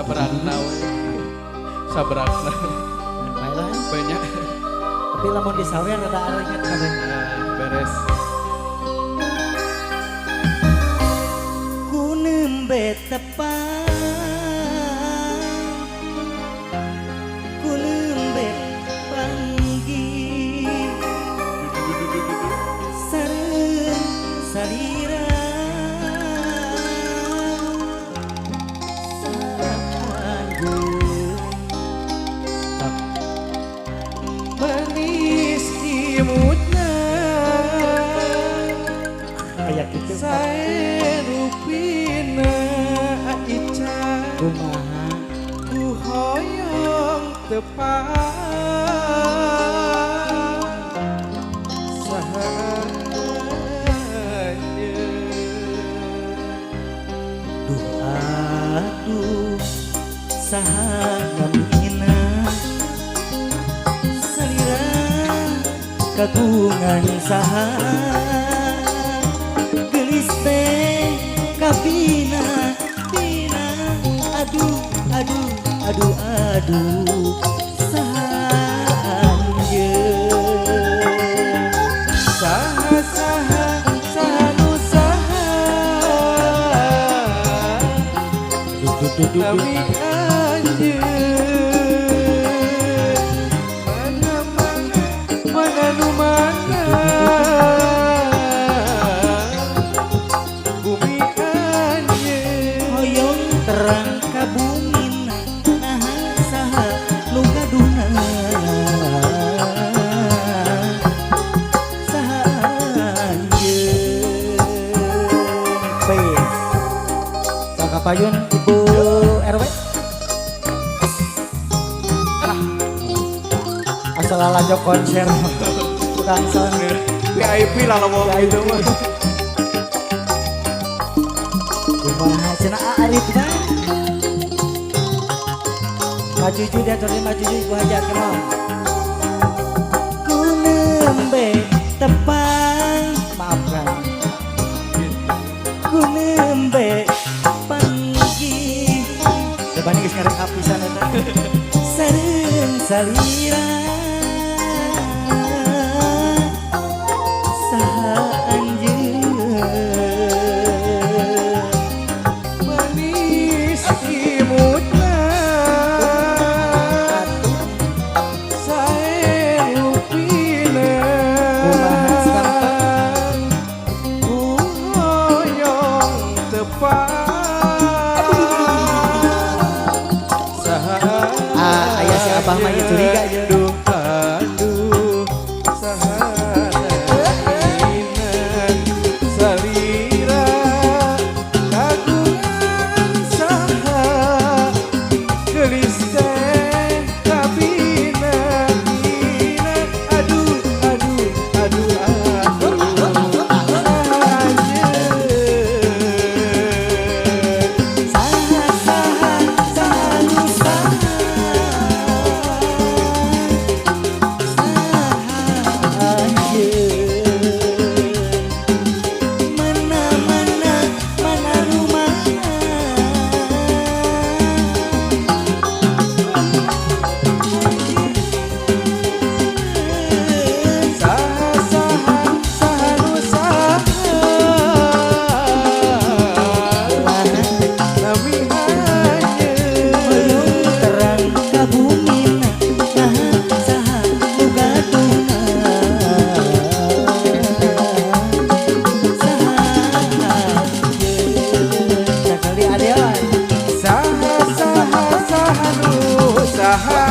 saberakna sabrakna banyak tapi lamun disawer rada aringet kabeh beres ku nembe tepan ku nembe panggih sareng salira manis imutna kayak gitu saya rupina ica kumaha ku hoyong tepat sahaja duh aduh saha ngamina salira kagungan saha gelis teh kapina pina aduh aduh aduh aduh saha anjeun saha saha saha nu saha kami anjeun mana mana mana nu mana bumi anjeun hoyong terang ka bumi naha saha nu gaduna saha anjeun peace sangka payun ibu RW asal lanjut konser tukang sound VIP lah lo mau gitu mah kumaha cenah arif teh maju ju dia terus maju ju gua ajak ke mau ku nembe tepang maafkan ku nembe panggih depan geus ngarek apisan eta sareng salira saha anjeun manis imutna sae upina ku hoyong tepat saha aya si abah mah ieu curiga je aduh aduh saha nainan salira kagungan saha gelis teh kabina bina aduh aduh aduh aduh saha saha saha nu saha saha anjeun mana mana mana rumahna saha saha saha nu saha nami anjeun hoyong terang ka bumi naha saha nu gaduna saha anjeun sakali adean saha saha saha nu saha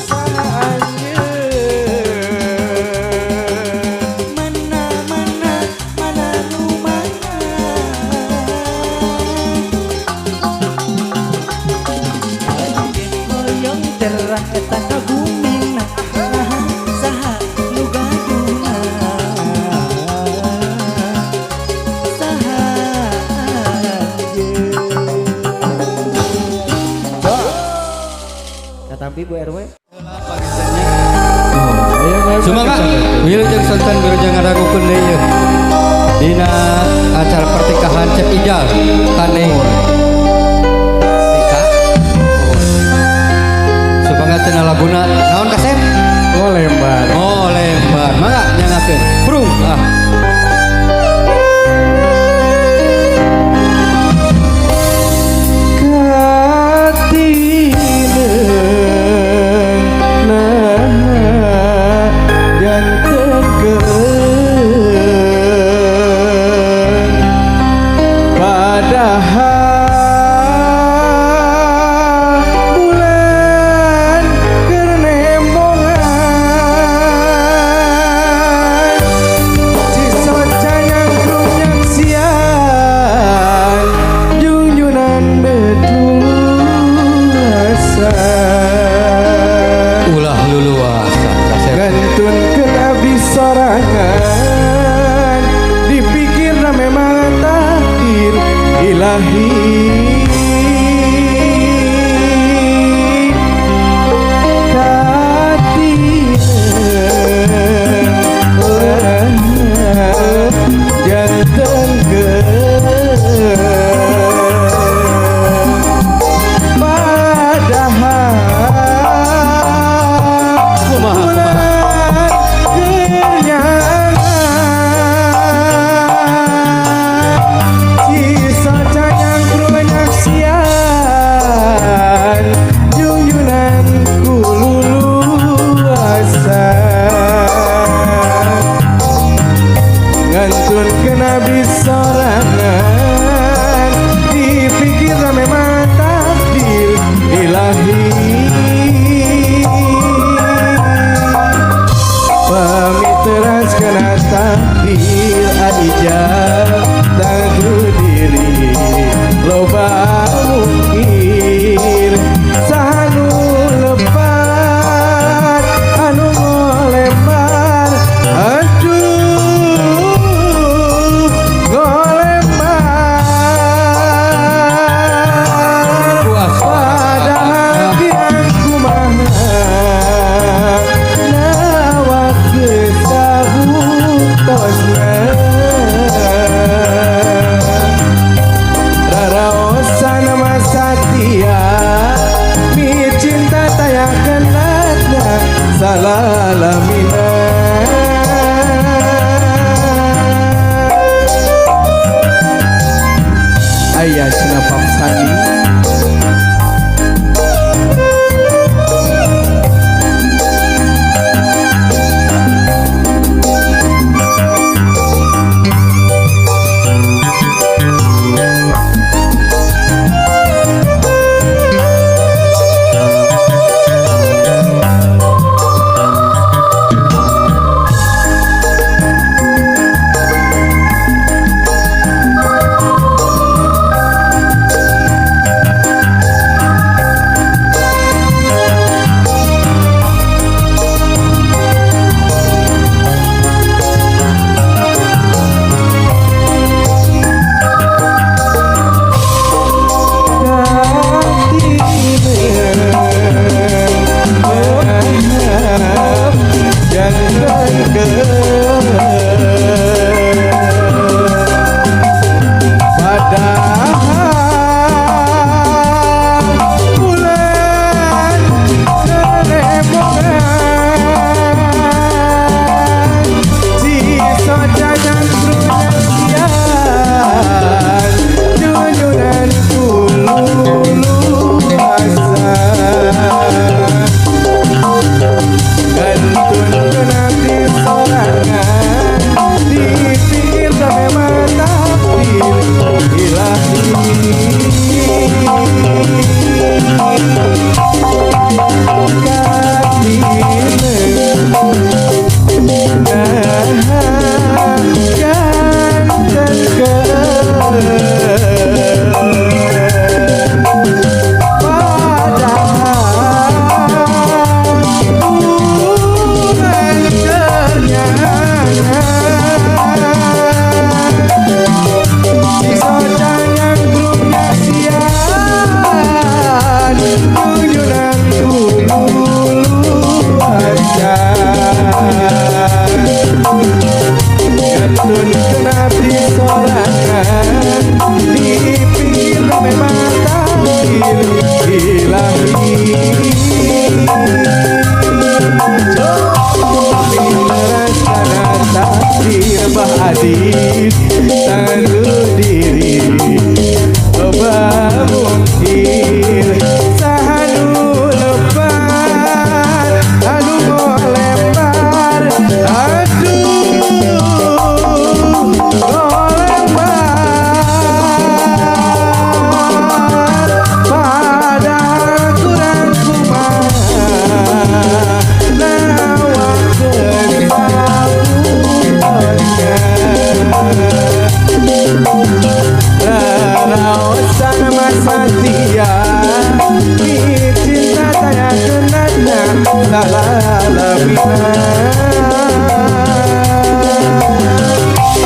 saha anjeun mana mana mana rumahna hoyong terang eta ka bumi naha saha nu gaduna saha anjeun katampi Bu RW Semangat, wilujeng santan wilujeng ngaragukeun deui. Dina acara pertikahan Cep Ijal Kaneng nikah supaya cenah laguna naon kasep lembar lembar mangga nyangakeun brung Ayah cenah paksani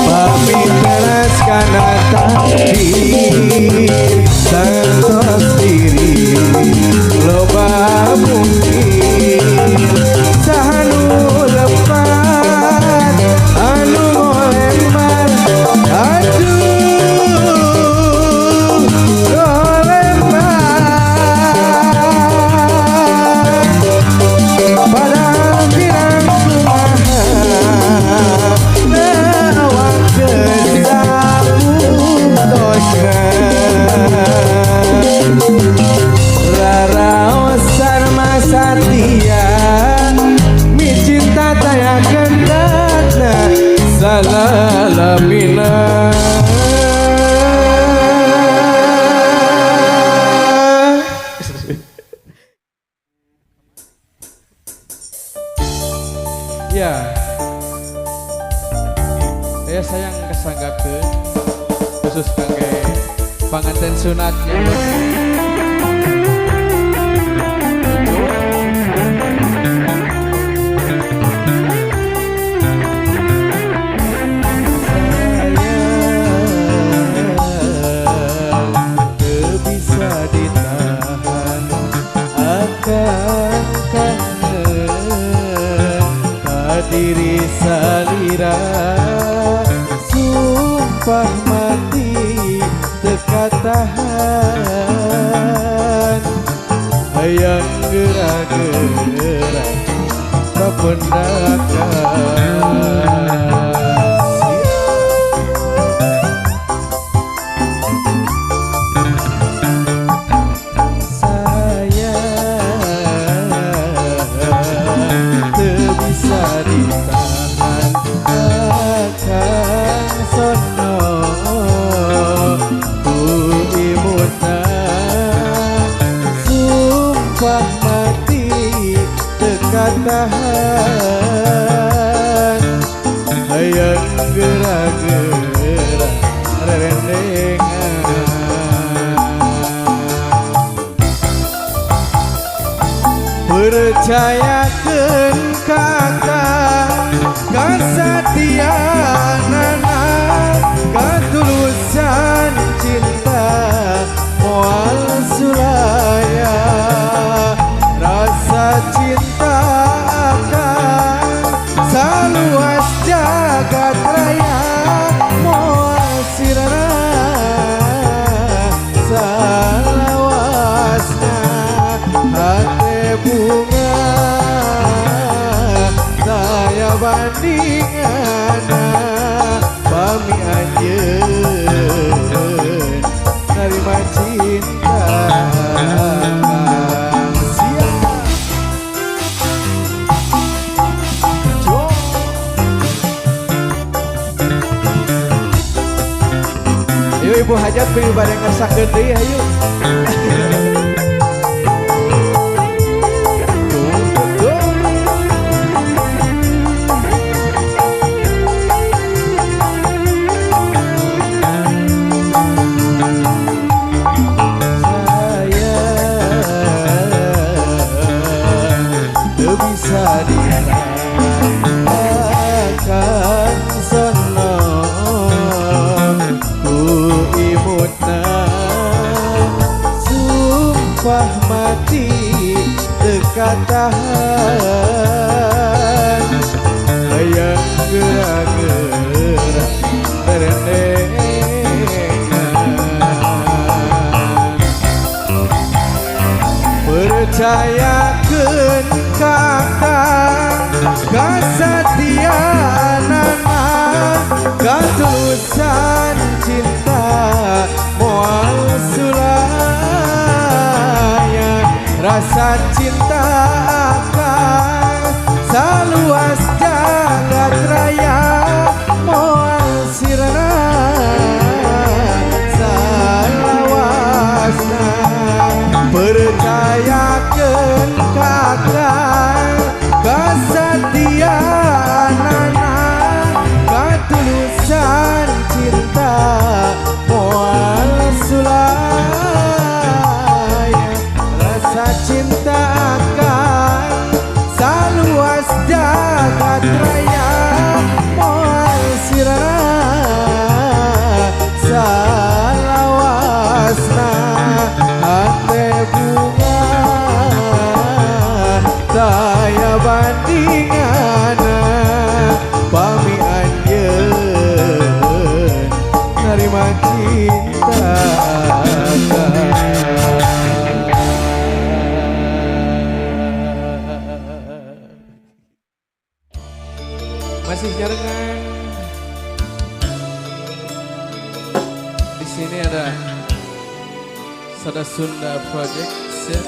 Pamit teras kana takdir santos diri loba mungkin sahanu lepat anu ngolembar aduh ngolembar padahal pirang kumaha nawakeun sapuntosna raraosan masatia mi cinta taya kendakna salalamina ya sayang kesanggakeun khusus kangge panganten sunatnya bisa ditahan akan kangen kadiri salira sumpah mati teka tahan hayang gerak-gerak kapendakan tahan hayang gerak-gerak rendengan percayakeun kakang kasatianana katulusan cinta moal sulaya rasa cinta saluas jagat raya moal sirana salawasna hate bunga saya bandingana pami anjeun nerima cinta ibu hajat pilih bareng ngesakeun deui hayu saya bisa dirasakan sono sumpah mati teka tahan hayang gerak-gerak rendengan percayakeun kakang kasatianana katulusan cinta moal sulaya rasa cinta akan saluas jagat raya moal sirana bandingana pami anjeun nerima cinta masih jaringan. Di sini ada Sada Sunda Projection.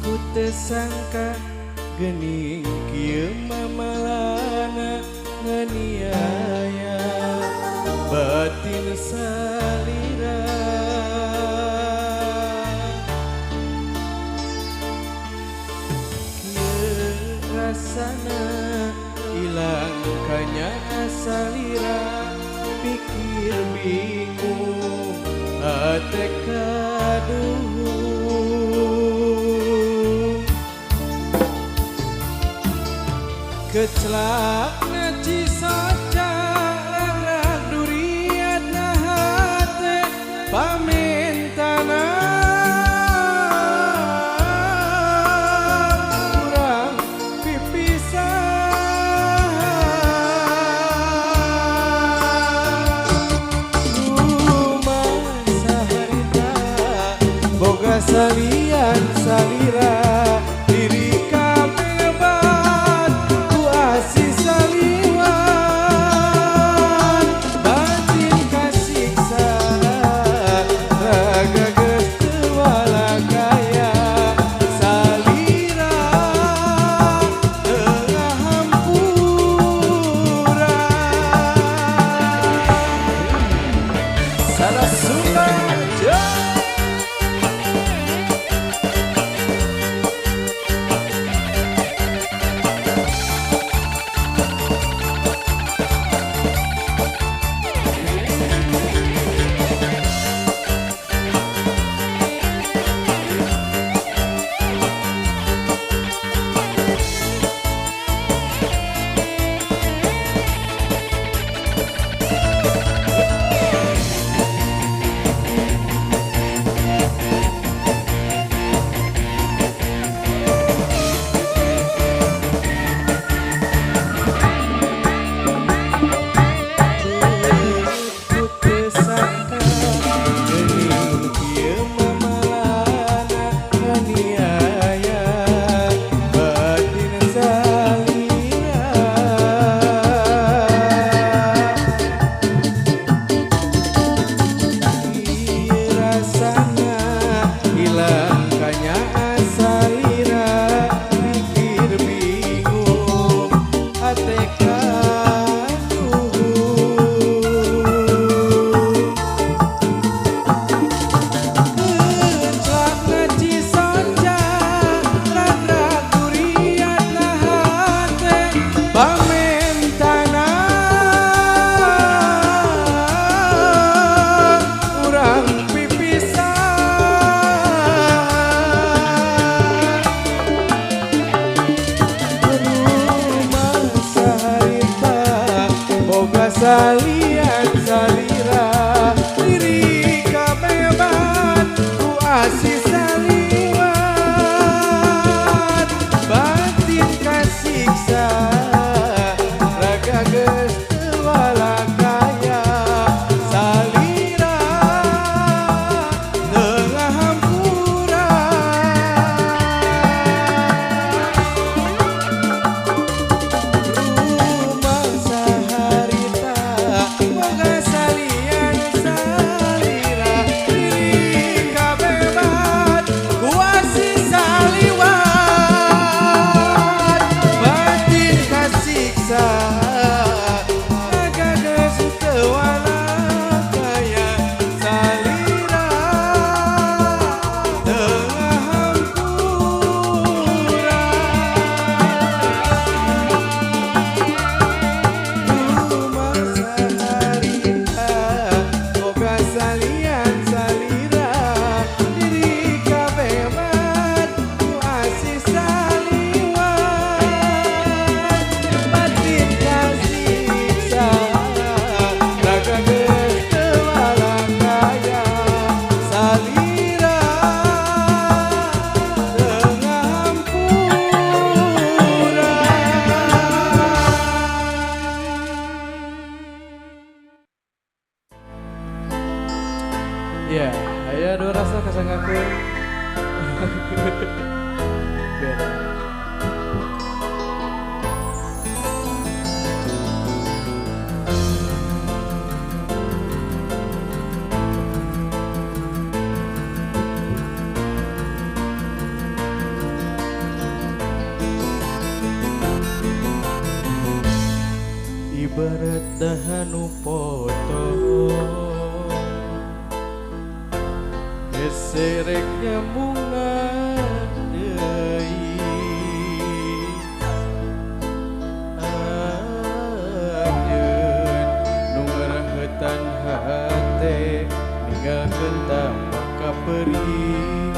Ku tersangka gening kieu mamalana nganiaya batin salira kieu rasana ilang kanya salira pikir bingung hate kaduh kecelak ngaci saja rara duriat nahate pamintana kurang pipisah rumah saharita boga salian salira diri salian salira diri kabeban ku asih saliwat batin kasiksa raga geus teu walakaya salira tengah hampura rumah saharita boga salian Ya, aya dua rasa kasangakeun. Beda. Ibarat dahanu potong geserek nyambungna deui anjeun nu ngarahetan hate ninggalkeun tapaka perih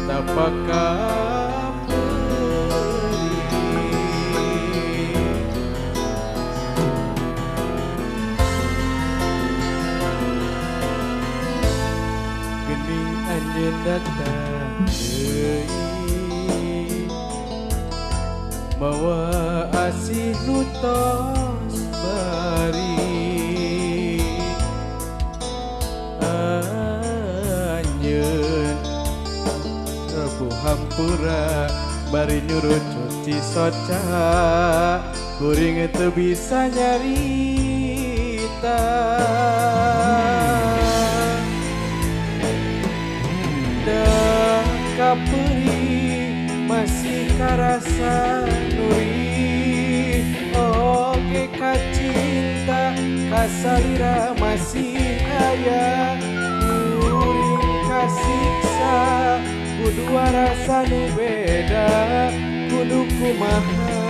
tapaka anjeun datang deui mawa asih nu tos bari anjeun Prabu hampura bari nyuruh cuci soca kuring teu bisa nyarita kapuri masih karasa nuri oge kacinta kasalira masih aya kuring kasiksa kudu rasa nu beda kudu kumaha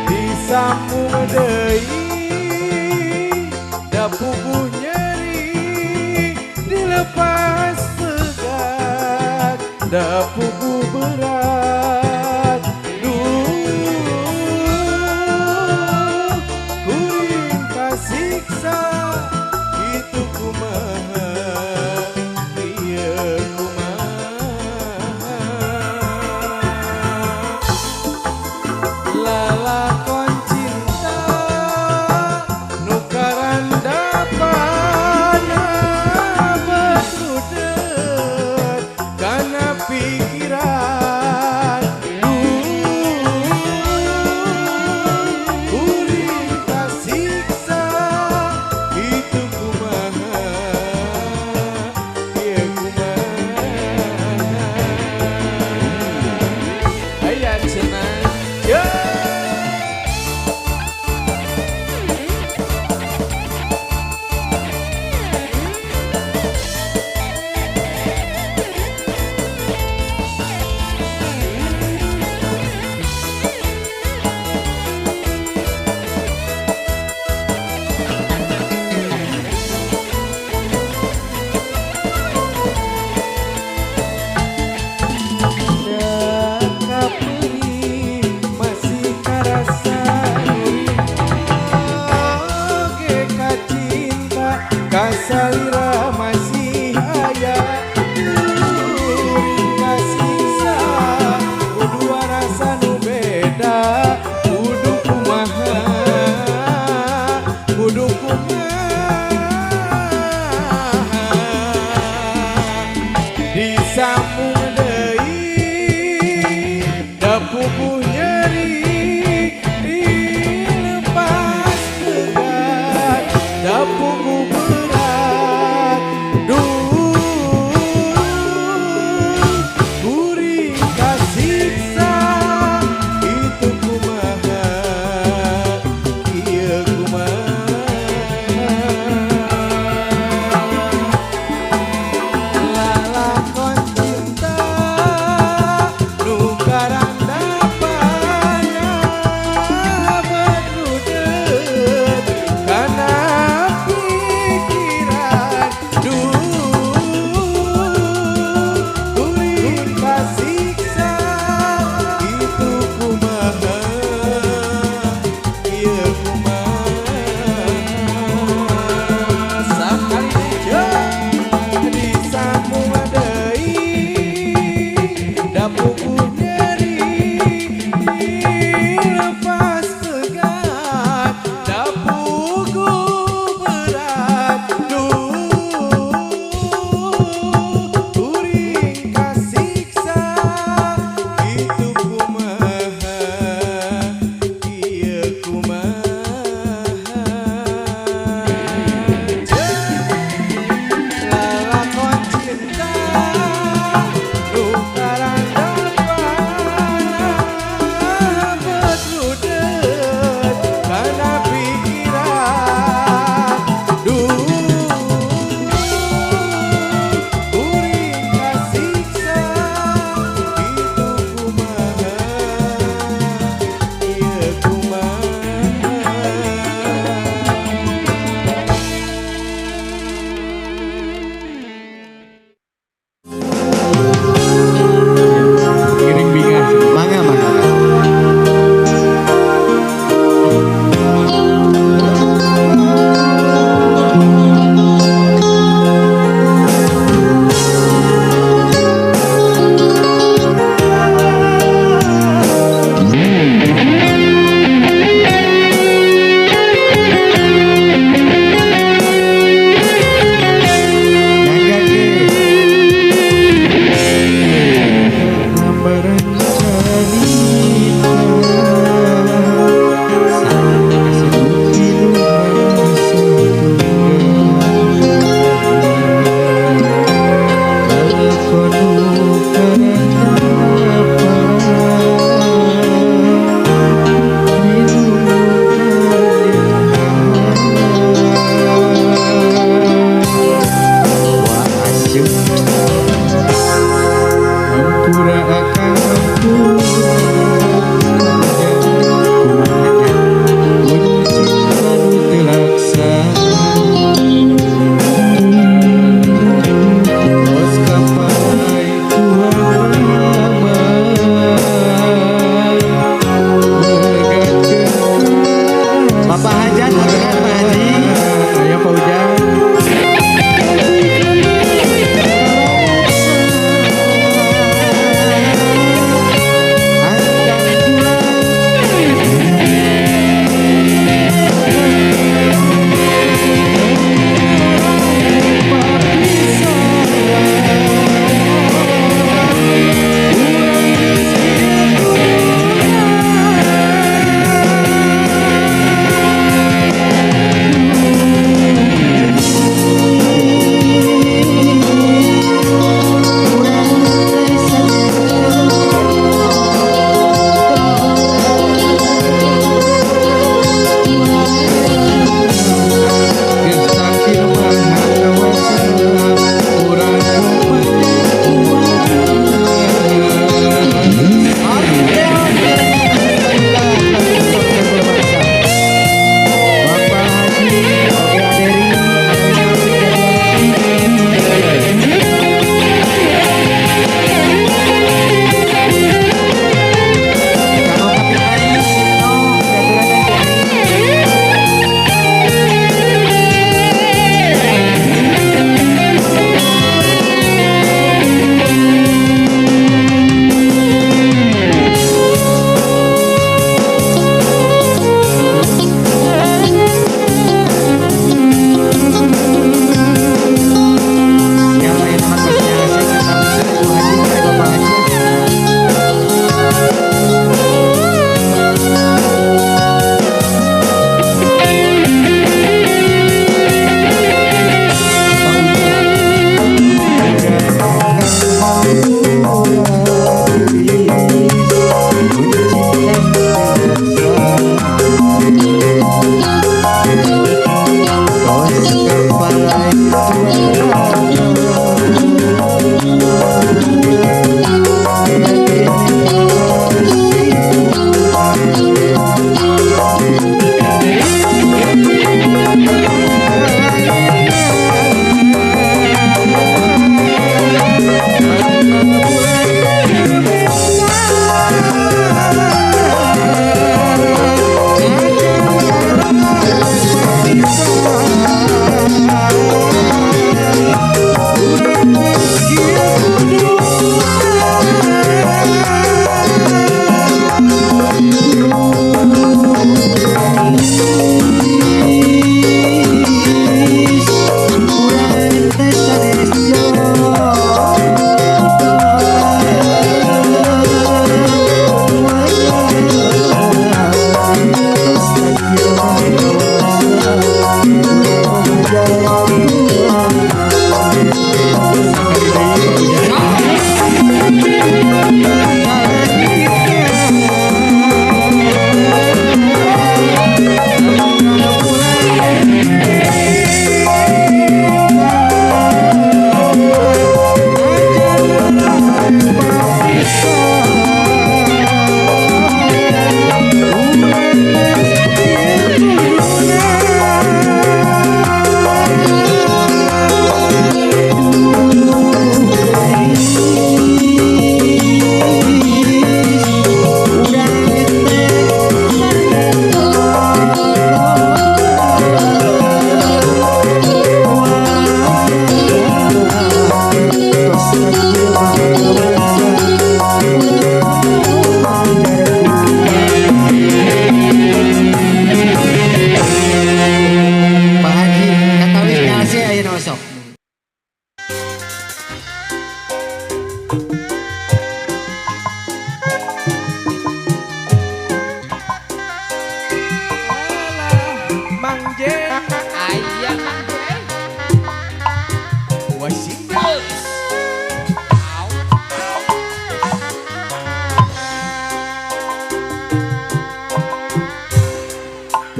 disambung deui puguh nyeri dilepas pegat da puguh berat duh kuring kasiksa itu kumaha ieu kumaha lalakon pikiran kuring kasiksa itu kumaha ieu kumaha aya cenah yo kasalira masih aya kuring kasiksa kudu rasa nu beda kudu kumaha disambung deui da puguh nyeri dilepas pegat da puguh puguh nyeri dilepas pegat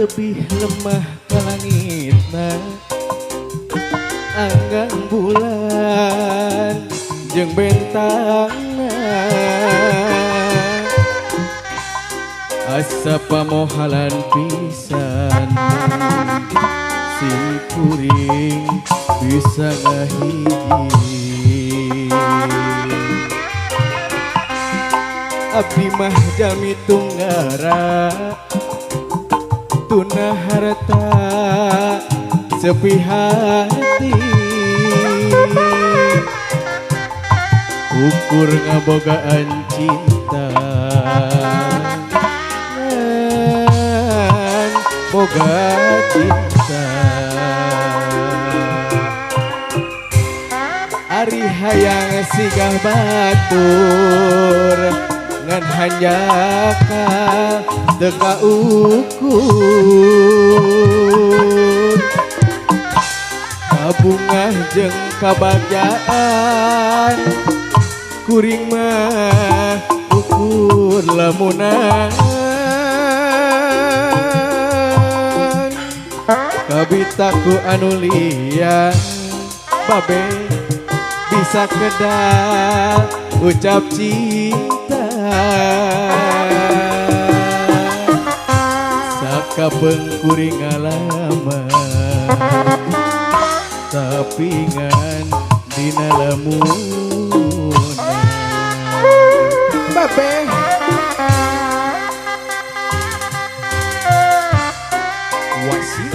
tebih lemah ke langitna anggang bulan jeung bentangna asa pamohalan pisan si kuring bisa ngahiji abdi mah jami tunggara tuna harta sepi hati ukur ngabogaan cinta ngan boga cinta ari hayang sigah batur ngan hanjaka teka ukur kabungah jeung kabagjaan kuring mah ukur lamunan kabitaku anu lian babe bisa kedah ucap cinta sakabeung kuring ngalaman tapi ngan dina lamunan babe wasi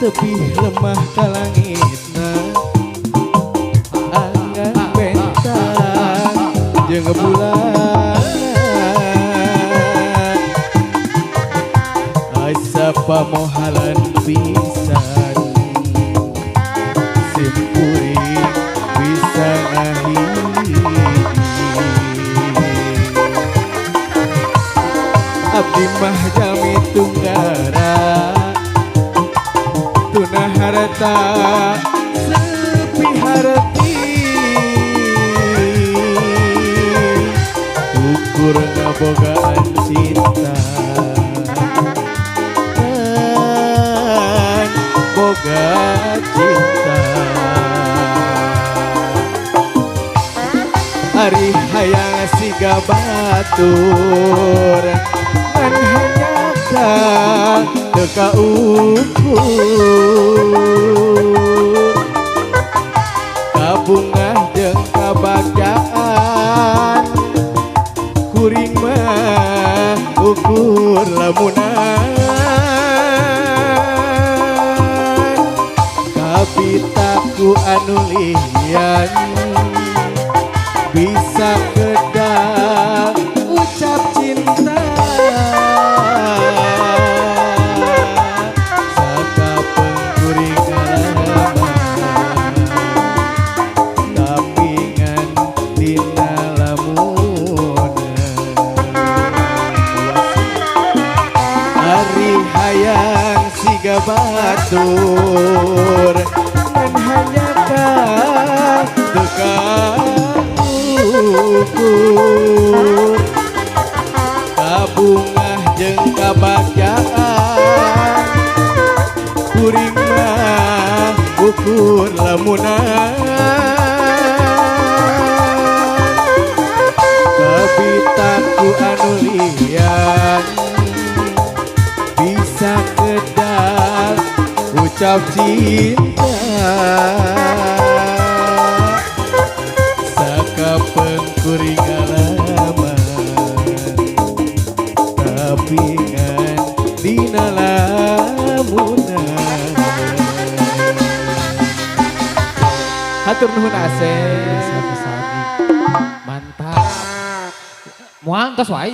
tebih lemah ka langitna anggan bentang jeung bulan asa pamohalan pisan sim kuring bisa ngahiji abdi mah jami tunggara tuna harta sepi harti ukur ngabogaan cinta dan boga cinta ari hayang siga batur ngan hanyaka teka ukur kabungah jeung kabagjaan kuring mah ukur lamunan kabitaku anu lian bisa kedah ucap cinta hayang siga batur dan hanyaka teka ukur kabungah jeung kabagjaan kuring mah ukur lamunan kabitaku anu lian bisa kedah ucap cinta sakapeung kuring ngalaman tapi ngan dina lamunan hatur nuhun Asep mantap moal tos wae